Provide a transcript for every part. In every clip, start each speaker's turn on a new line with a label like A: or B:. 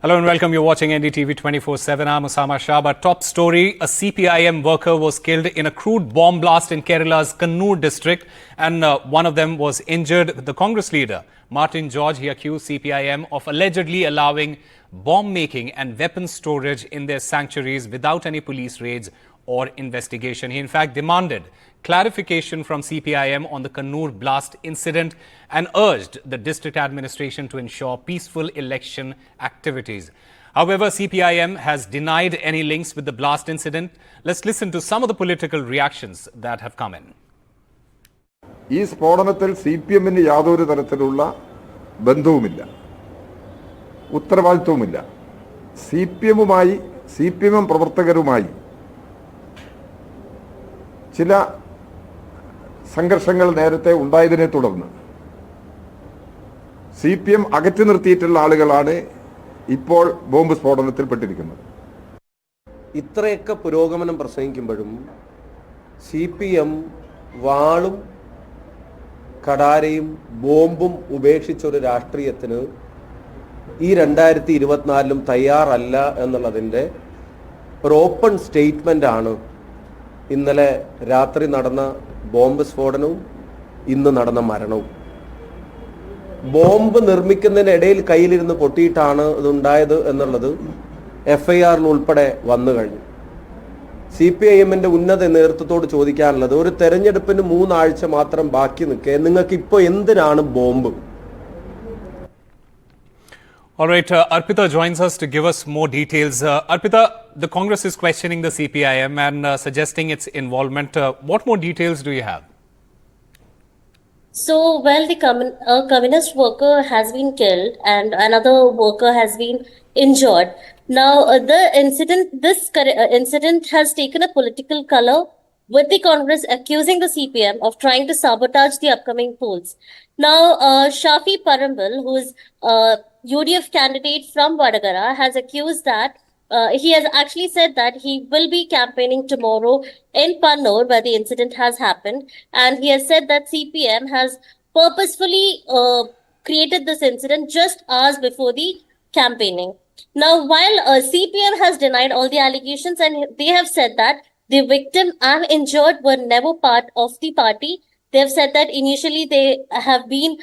A: Hello and welcome. You're watching NDTV 24/7. I'm Osama Shah. But top story, a CPIM worker was killed in a crude bomb blast in Kerala's Kannur district, and one of them was injured. The Congress leader, Martin George, he accused CPIM of allegedly allowing bomb making and weapons storage in their sanctuaries without any police raids or investigation. He in fact demanded clarification from CPIM on the Kannur blast incident and urged the district administration to ensure peaceful election activities. However, CPIM has denied any links with the blast incident. Let's listen to some of the political reactions that have come in.
B: ഈ സ്ഫോടനത്തിൽ CPIMന് യാതൊരു തരത്തിലുള്ള ബന്ധവുമില്ല, ഉത്തരവാദിത്വവുമില്ല. CPIM പ്രവർത്തകരുമായി ചില സംഘർഷങ്ങൾ നേരത്തെ ഉണ്ടായതിനെ തുടർന്ന് CPIM അകറ്റി നിർത്തിയിട്ടുള്ള ആളുകളാണ് ഇപ്പോൾ ബോംബ് സ്ഫോടനത്തിൽപ്പെട്ടിരിക്കുന്നത്.
C: ഇത്രയൊക്കെ പുരോഗമനം പ്രസംഗിക്കുമ്പോഴും CPM വാളും കടാരയും ബോംബും ഉപേക്ഷിച്ചൊരു രാഷ്ട്രീയത്തിന് ഈ 2024 തയ്യാറല്ല എന്നുള്ളതിൻ്റെ ഒരു ഓപ്പൺ സ്റ്റേറ്റ്മെൻ്റ് ആണ് ഇന്നലെ രാത്രി നടന്ന ബോംബ് സ്ഫോടനവും ഇന്ന് നടന്ന മരണവും. ബോംബ് നിർമ്മിക്കുന്നതിനിടയിൽ കയ്യിലിരുന്ന് പൊട്ടിയിട്ടാണ് ഇതുണ്ടായത് എന്നുള്ളത് FIR ഉൾപ്പെടെ വന്നു കഴിഞ്ഞു. CPIMന്റെ ഉന്നത നേതൃത്വത്തോട് ചോദിക്കാനുള്ളത്, ഒരു തെരഞ്ഞെടുപ്പിന് 3 ആഴ്ച മാത്രം ബാക്കി നിൽക്കെ നിങ്ങൾക്ക് ഇപ്പോൾ എന്തിനാണ് bomb?
A: All right, Arpita joins us to give us more details. Arpita, the Congress is questioning the CPIM and suggesting its involvement. What more details do you have?
D: So, well, a communist worker has been killed and another worker has been injured. Now, this incident has taken a political color, with the Congress accusing the CPM of trying to sabotage the upcoming polls. Now, Shafi Parambil, who is UDF candidate from Vadagara, has accused that he has actually said that he will be campaigning tomorrow in Kannur, where the incident has happened, and he has said that CPM has purposefully created this incident just hours before the campaigning. Now, while CPM has denied all the allegations, and they have said that the victim and injured were never part of the party. They have said that initially they have been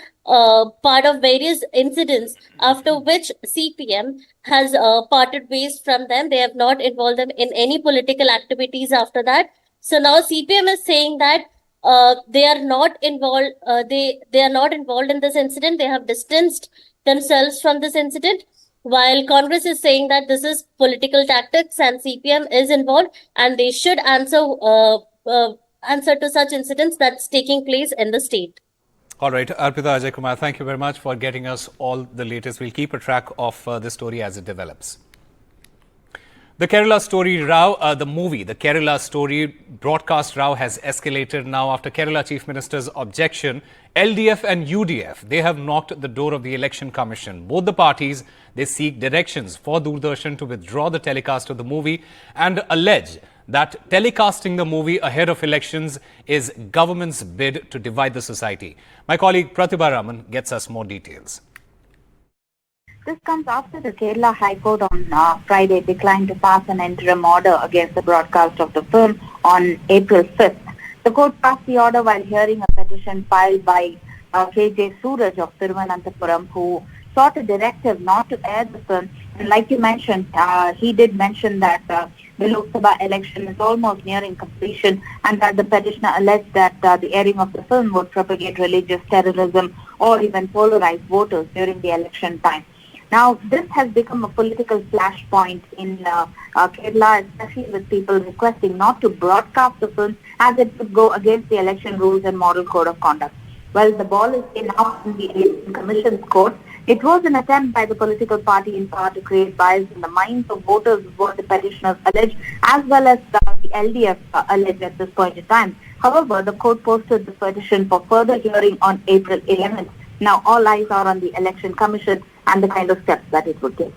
D: part of various incidents, after which CPM has parted ways from them. They have not involved them in any political activities after that. So now CPM is saying that they are not involved. They are not involved in this incident. They have distanced themselves from this incident, while Congress is saying that this is political tactics and CPM is involved and they should answer to such incidents that's taking place in the state.
A: All right, Arpita Ajay Kumar, thank you very much for getting us all the latest. We'll keep a track of this story as it develops. The Kerala story row, the movie, the Kerala story broadcast row has escalated now after Kerala Chief Minister's objection. LDF and UDF, they have knocked the door of the Election Commission. Both the parties, they seek directions for Doordarshan to withdraw the telecast of the movie and allege that telecasting the movie ahead of elections is government's bid to divide the society. My colleague Pratibha Raman gets us more details.
E: This comes after the Kerala High Court on Friday declined to pass an interim order against the broadcast of the film on April 5th. The court passed the order while hearing a petition filed by KJ Suraj of Thiruvananthapuram, who sought a directive not to air the film. And like you mentioned, he did mention that the Lok Sabha election is almost nearing completion and that the petitioner alleged that the airing of the film would propagate religious terrorism or even polarize voters during the election time. Now, this has become a political flashpoint in Kerala, especially with people requesting not to broadcast the film as it would go against the election rules and model code of conduct. Well, the ball is now in the Election Commission's court. It was an attempt by the political party in power to create bias in the minds of voters, what the petitioners allege, as well as the LDF allege at this point in time. However, the court posted the petition for further hearing on April 11th. Now, all eyes are on the Election Commission and the kind of steps that it would take.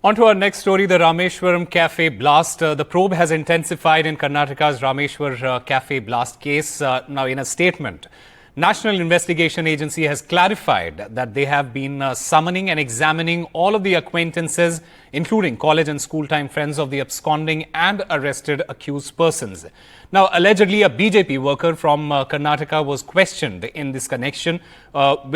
A: On to our next story, the Rameshwaram cafe blast. The probe has intensified in Karnataka's Rameshwar cafe blast case. Now, in a statement, National Investigation Agency has clarified that they have been summoning and examining all of the acquaintances, including college and school-time friends of the absconding and arrested accused persons. Now, allegedly, a BJP worker from Karnataka was questioned in this connection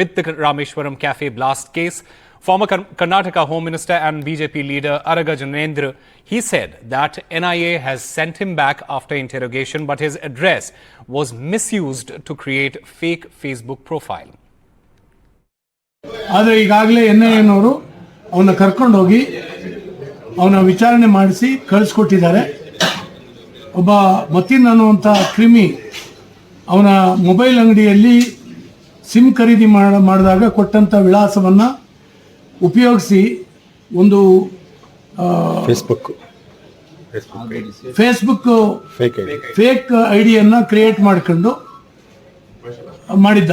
A: with the Rameshwaram cafe blast case. Former Karnataka Home Minister and BJP leader Araga Janendra, he said that NIA has sent him back after interrogation, but his address was misused to create fake Facebook profile.
F: ಆದರೆ ಈಗಾಗಲೇ ಎನ್ಐಎನವರು ಅವನ್ನ ಕರ್ಕೊಂಡು ಹೋಗಿ ಅವನ ವಿಚಾರಣೆ ಮಾಡಿಸಿ ಕಳಿಸ್ಕೊಟ್ಟಿದ್ದಾರೆ. ಒಬ್ಬ ಮತಿನ್ ಅನ್ನುವಂಥ ಕ್ರಿಮಿ ಅವನ ಮೊಬೈಲ್ ಅಂಗಡಿಯಲ್ಲಿ ಸಿಮ್ ಖರೀದಿ ಮಾಡಿದಾಗ ಕೊಟ್ಟಂಥ ವಿಳಾಸವನ್ನು ಉಪಯೋಗಿಸಿ ಒಂದು ಫೇಸ್ಬುಕ್ ಫೇಕ್ ಐಡಿಯನ್ನು ಕ್ರಿಯೇಟ್ ಮಾಡ್ಕೊಂಡು ಮಾಡಿದ್ದ.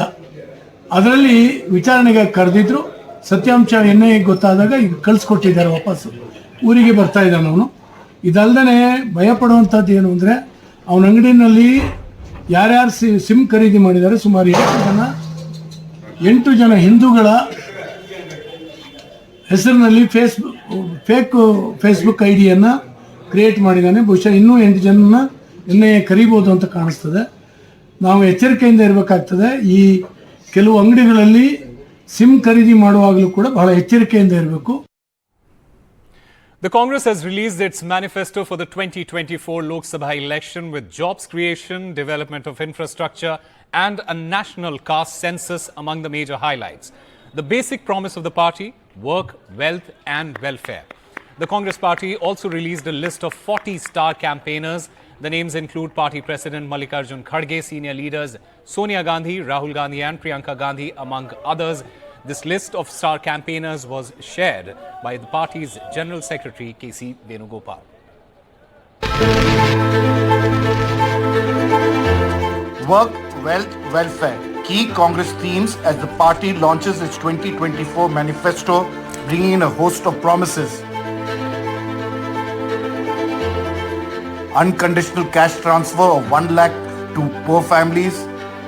F: ಅದರಲ್ಲಿ ವಿಚಾರಣೆಗೆ ಕರೆದಿದ್ರು. ಸತ್ಯಾಂಶ ಎನ್ಐಎ ಗೊತ್ತಾದಾಗ ಈಗ ಕಳಿಸ್ಕೊಟ್ಟಿದ್ದಾರೆ, ವಾಪಸ್ ಊರಿಗೆ ಬರ್ತಾ ಇದ್ದಾನೆ ಅವನು. ಇದಲ್ಲದೆ ಭಯಪಡುವಂಥದ್ದು ಏನು ಅಂದರೆ, ಅವನ ಅಂಗಡಿನಲ್ಲಿ ಯಾರ್ಯಾರು ಸಿಮ್ ಖರೀದಿ ಮಾಡಿದ್ದಾರೆ, ಸುಮಾರು 8 ಜನ ಹಿಂದೂಗಳ ಹೆಸರಿನಲ್ಲಿ ಫೇಸ್ಬುಕ್ ಐಡಿಯನ್ನು ಕ್ರಿಯೇಟ್ ಮಾಡಿದ್ದಾನೆ. ಬಹುಶಃ ಇನ್ನೂ 8 ಜನನ ಎನ್ಐಎ ಕರೀಬೋದು ಅಂತ ಕಾಣಿಸ್ತದೆ. ನಾವು ಎಚ್ಚರಿಕೆಯಿಂದ ಇರಬೇಕಾಗ್ತದೆ. ಈ ಕೆಲವು ಅಂಗಡಿಗಳಲ್ಲಿ ಸಿಮ್ ಖರೀದಿ ಮಾಡುವಾಗಲೂ ಕೂಡ ಬಹಳ ಎಚ್ಚರಿಕೆಯಿಂದ ಇರಬೇಕು.
A: The Congress has released its manifesto for the 2024 Lok Sabha election with jobs creation, development of infrastructure and a national caste census among the major highlights. The basic promise of the party: work, wealth and welfare. The Congress party also released a list of 40 star campaigners. The names include Party President Mallikarjun Kharge, senior leaders Sonia Gandhi, Rahul Gandhi and Priyanka Gandhi, among others. This list of star campaigners was shared by the party's General Secretary K.C. Venugopal.
G: Work, wealth, welfare. Key Congress themes as the party launches its 2024 manifesto, bringing in a host of promises. Unconditional cash transfer of 1 lakh to poor families,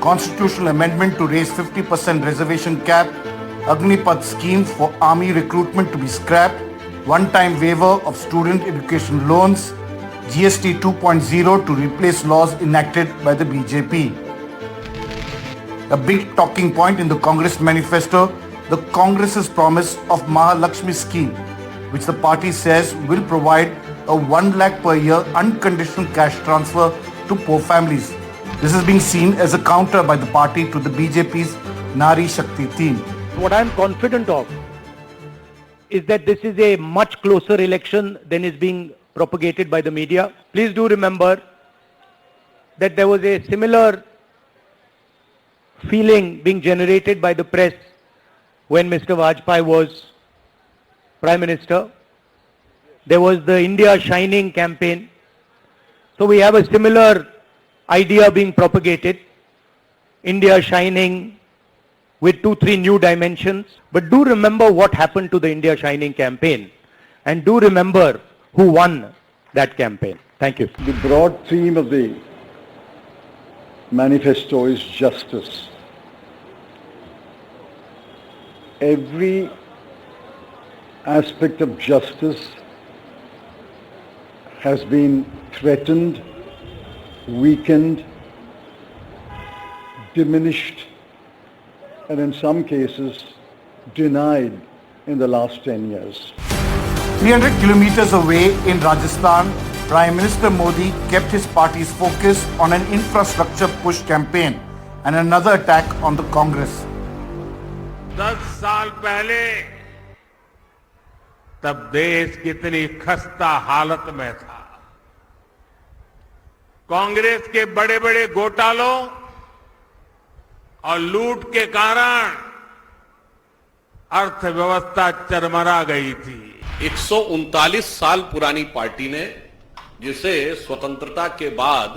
G: constitutional amendment to raise 50% reservation cap, Agnipath scheme for army recruitment to be scrapped, one-time waiver of student education loans, GST 2.0 to replace laws enacted by the BJP. A big talking point in the Congress manifesto, the Congress's promise of Mahalakshmi scheme, which the party says will provide a 1 lakh per year unconditional cash transfer to poor families. This is being seen as a counter by the party to the BJP's Nari Shakti theme.
H: What I am confident of is that this is a much closer election than is being propagated by the media. Please do remember that there was a similar feeling being generated by the press when Mr. Vajpayee was Prime Minister. There was the India Shining campaign. So we have a similar idea being propagated. India Shining with 2-3 new dimensions. But do remember what happened to the India Shining campaign. And do remember who won that campaign. Thank you.
I: The broad theme of the manifesto is justice. Every aspect of justice has been threatened, weakened, diminished, and in some cases denied in the last 10 years.
G: 300 kilometers away in Rajasthan, Prime Minister Modi kept his party's focus on an infrastructure push campaign and another attack on the Congress.
J: 10 साल पहले तब देश कितनी खस्ता हालत में था। कांग्रेस के बड़े बड़े घोटालों और लूट के कारण अर्थव्यवस्था चरमरा गई थी।
K: 139 साल पुरानी पार्टी ने, जिसे स्वतंत्रता के बाद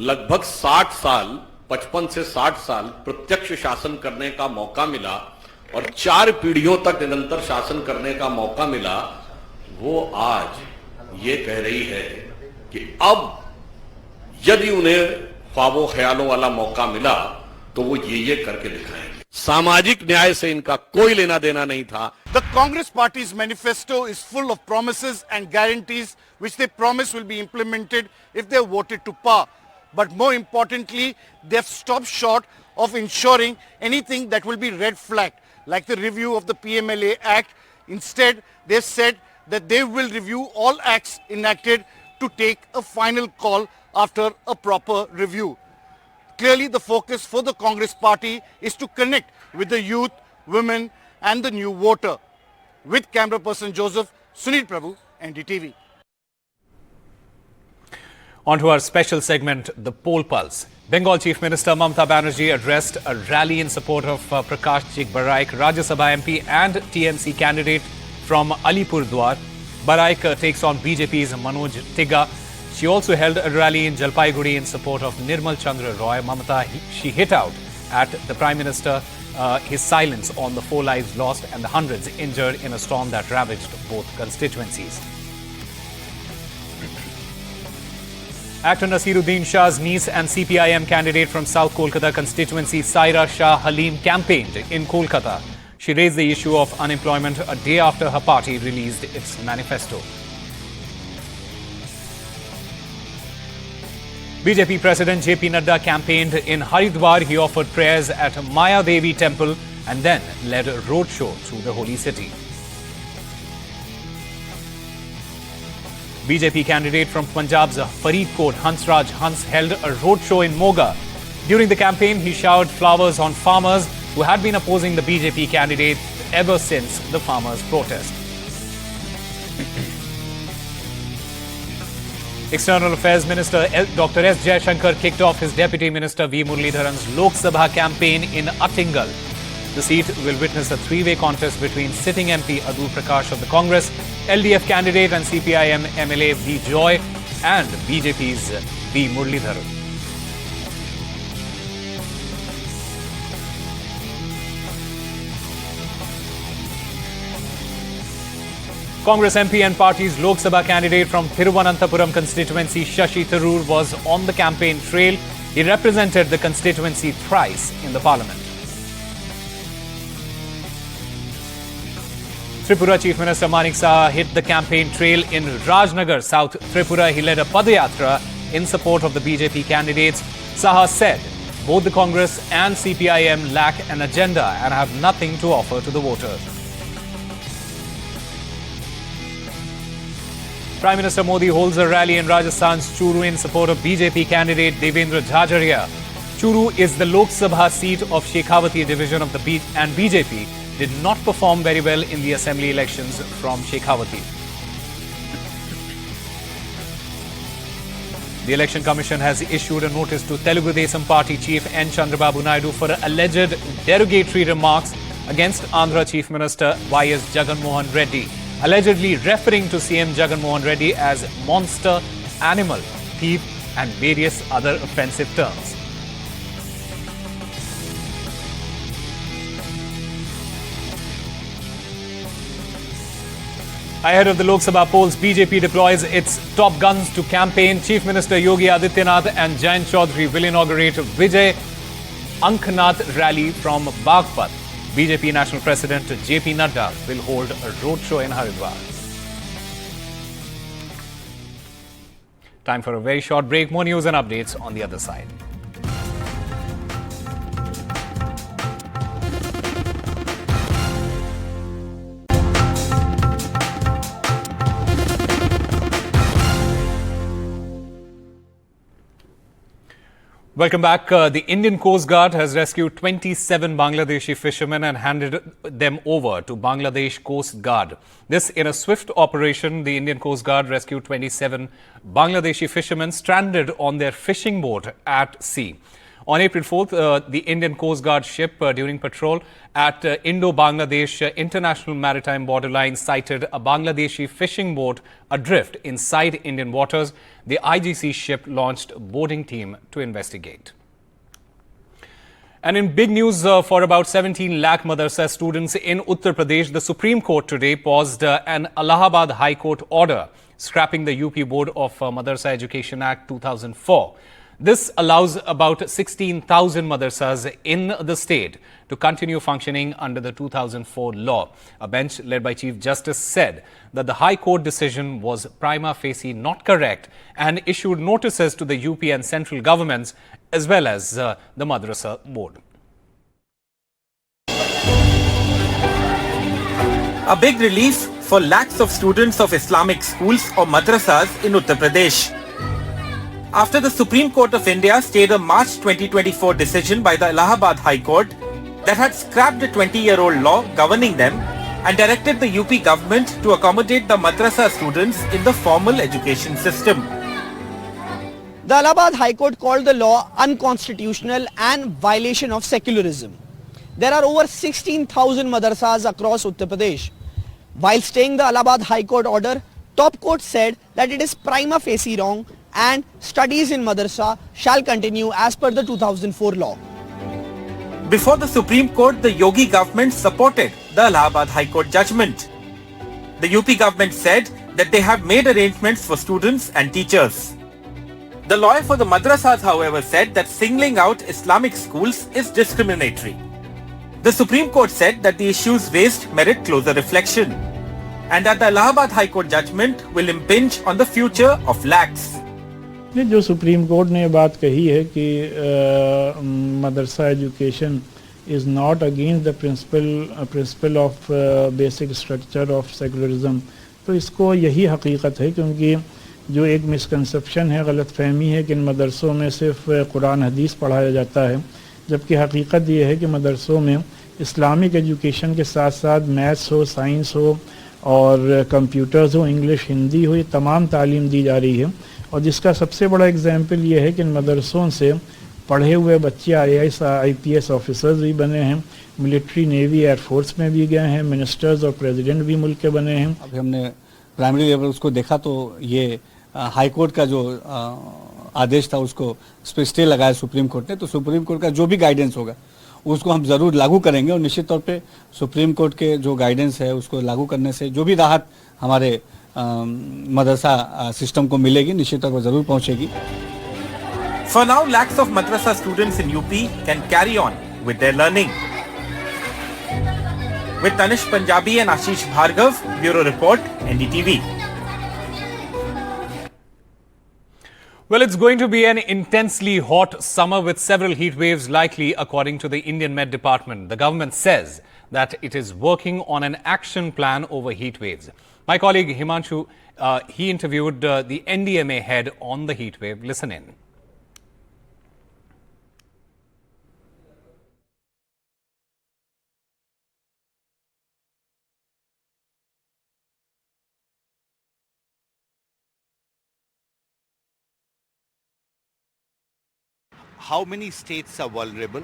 K: लगभग 60 साल 55 से 60 साल प्रत्यक्ष शासन करने का मौका मिला और 4 पीढ़ियों तक निरंतर शासन करने का मौका मिला, वो आज ये कह रही है कि अब यदि उन्हें ख्वाबों ख्यालों वाला मौका मिला तो वो ये करके दिखाएंगे। सामाजिक न्याय से इनका कोई लेना देना नहीं था।
G: The Congress Party's manifesto is full of promises and guarantees which they promise will be implemented if they are voted to power. But more importantly, they have stopped short of ensuring anything that will be red flagged, like the review of the PMLA Act. Instead, they have said that they will review all acts enacted to take a final call after a proper review. Clearly, the focus for the Congress Party is to connect with the youth, women and the new voter. With camera person Joseph, Sunil Prabhu, NDTV.
A: On to our special segment, the Poll Pulse. Bengal Chief Minister Mamata Banerjee addressed a rally in support of Prakash Chik Baraik, Rajya Sabha MP and TMC candidate from Alipurdwar. Baraik takes on BJP's Manoj Tiga. She also held a rally in Jalpaiguri in support of Nirmal Chandra Roy. Mamata, she hit out at the Prime Minister, his silence on the 4 lives lost and the hundreds injured in a storm that ravaged both constituencies. Actor Nasiruddin Shah's niece and CPIM candidate from South Kolkata constituency, Saira Shah Halim, campaigned in Kolkata. She raised the issue of unemployment a day after her party released its manifesto. BJP President JP Nadda campaigned in Haridwar. He offered prayers at Maya Devi temple and then led a roadshow through the holy city. BJP candidate from Punjab's Faridkot, Hansraj Hans, held a roadshow in Moga. During the campaign, he showered flowers on farmers who had been opposing the BJP candidate ever since the farmers' protest. External Affairs Minister Dr. S. Jaishankar kicked off his Deputy Minister V. Muralidharan's Lok Sabha campaign in Attingal. The seat will witness a three-way contest between sitting MP Adul Prakash of the Congress, LDF candidate and CPIM MLA V. Joy and BJP's V. Muralidharan. Congress MP and party's Lok Sabha candidate from Thiruvananthapuram constituency, Shashi Tharoor, was on the campaign trail. He represented the constituency thrice in the parliament. Tripura Chief Minister Manik Saha hit the campaign trail in Rajnagar, South Tripura. He led a Padayatra in support of the BJP candidates. Saha said both the Congress and CPIM lack an agenda and have nothing to offer to the voters. Prime Minister Modi holds a rally in Rajasthan's Churu in support of BJP candidate Devendra Jhajaria. Churu is the Lok Sabha seat of Shekhawati division of the BJP did not perform very well in the assembly elections from Shekhawati. The Election Commission has issued a notice to Telugu Desam Party Chief N. Chandrababu Naidu for alleged derogatory remarks against Andhra Chief Minister Y.S. Jagan Mohan Reddy, allegedly referring to CM Jagan Mohan Reddy as monster, animal, thief and various other offensive terms. Ahead of the Lok Sabha polls, BJP deploys its top guns to campaign. Chief Minister Yogi Adityanath and Jayant Chaudhary will inaugurate Vijay Ankhnath rally from Bagpat. BJP National President JP Nadda will hold a roadshow in Haridwar. Time for a very short break. More news and updates on the other side. Welcome back. The Indian Coast Guard has rescued 27 Bangladeshi fishermen and handed them over to Bangladesh Coast Guard. This in a swift operation. The Indian Coast Guard rescued 27 Bangladeshi fishermen stranded on their fishing boat at sea. On April 4th, the Indian Coast Guard ship during patrol at Indo-Bangladesh International Maritime Borderline sighted a Bangladeshi fishing boat adrift inside Indian waters. The IGC ship launched a boarding team to investigate. And in big news for about 17 lakh madrasa students in Uttar Pradesh, the Supreme Court today paused an Allahabad High Court order scrapping the UP Board of Madrasa Education Act 2004. This allows about 16,000 madrasas in the state to continue functioning under the 2004 law. A bench led by Chief Justice said that the High Court decision was prima facie not correct and issued notices to the UP and central governments as well as the Madrasa Board.
L: A big relief for lakhs of students of Islamic schools or madrasas in Uttar Pradesh. After the Supreme Court of India stayed a March 2024 decision by the Allahabad High Court that had scrapped the 20-year-old law governing them and directed the UP government to accommodate the madrasa students in the formal education system.
M: The Allahabad High Court called the law unconstitutional and violation of secularism. There are over 16,000 madrasas across Uttar Pradesh. While staying the Allahabad High Court order, top court said that it is prima facie wrong and studies in madrasa shall continue as per the 2004 law.
L: Before the Supreme Court, the Yogi government supported the Allahabad High Court judgment. The UP government said that they have made arrangements for students and teachers. The lawyer for the madrasas, however, said that singling out Islamic schools is discriminatory. The Supreme Court said that the issues raised merit closer reflection and that the Allahabad High Court judgment will impinge on the future of lakhs.
N: जो supreme court ने बात कही है कि मदरसा education is not against the principle of basic structure of secularism, तो इसको यही हकीकत है, क्योंकि जो एक मिसकंसेप्शन है, गलत फहमी है कि इन मदरसों में सिर्फ कुरान हदीस पढ़ाया जाता है, जबकि हकीकत ये है कि मदरसों में इस्लामिक एजुकेशन के साथ साथ मैथ्स हो, साइंस हो और कंप्यूटर्स हो, इंग्लिश, हिंदी हो, ये तमाम तालीम दी जा रही है। और जिसका सबसे बड़ा एग्जाम्पल ये है कि इन मदरसों से पढ़े हुए बच्चे IAS IPS ऑफिसर्स भी बने हैं, मिलिट्री, नेवी, एयरफोर्स में भी गए हैं, मिनिस्टर्स और प्रेसिडेंट भी मुल्क के बने हैं।
O: अभी हमने प्राइमरी लेवल उसको देखा तो ये हाई कोर्ट का जो आदेश था उसको स्टे लगाया सुप्रीम कोर्ट ने, तो सुप्रीम कोर्ट का जो भी गाइडेंस होगा उसको हम ज़रूर लागू करेंगे और निश्चित तौर पे सुप्रीम कोर्ट के जो गाइडेंस है उसको लागू करने से जो भी राहत हमारे मदरसा सिस्टम को मिलेगी, निश्चित तौर पर ज़रूर पहुंचेगी।
L: For now, lakhs of madrasa students in UP can carry on with their learning. With Tanish Punjabi and Ashish Bhargav, Bureau Report, NDTV.
A: Well, it's going to be an intensely hot summer with several heat waves likely, according to the Indian Met Department. The government says that it is working on an action plan over heat waves. My colleague Himanshu, he interviewed the NDMA head on the heat wave. Listen in.
P: How many states are vulnerable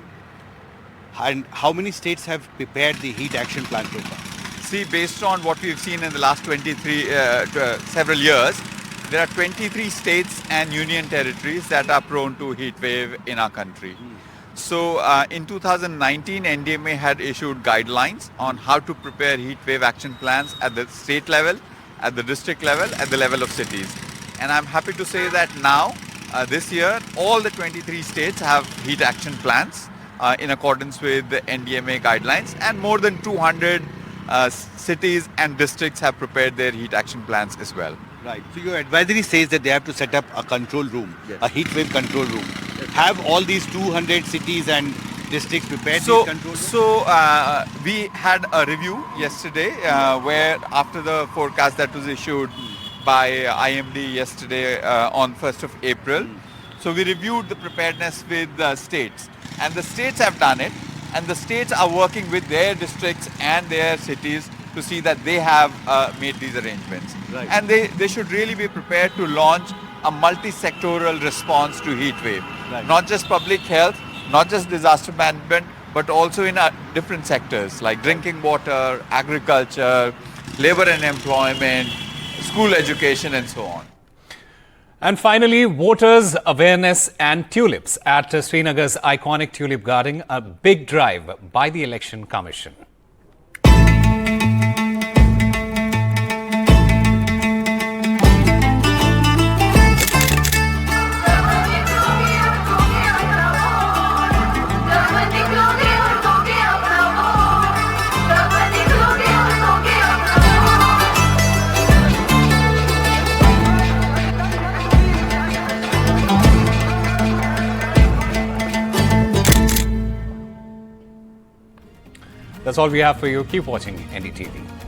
P: and how many states have prepared the heat action plan so far?
Q: See, based on what we've seen in the last several years, there are 23 states and union territories that are prone to heat wave in our country. So in 2019, NDMA had issued guidelines on how to prepare heat wave action plans at the state level, at the district level, at the level of cities. And I'm happy to say that now, this year, all the 23 states have heat action plans in accordance with the NDMA guidelines, and more than 200 cities and districts have prepared their heat action plans as well.
P: Right. So your advisory says that they have to set up a control room, a heat wave control room. Have all these 200 cities and districts prepared these control rooms?
Q: So we had a review yesterday where after the forecast that was issued by IMD yesterday on 1st of April. So we reviewed the preparedness with the states, and the states have done it, and the states are working with their districts and their cities to see that they have made these arrangements.
P: Right.
Q: And they should really be prepared to launch a multi-sectoral response to heat wave.
P: Right.
Q: Not just public health, not just disaster management, but also in different sectors like drinking water, agriculture, labor and employment, school education and so on.
A: And finally, voters' awareness and tulips at Srinagar's iconic tulip garden, a big drive by the Election Commission. That's all we have for you. Keep watching NDTV.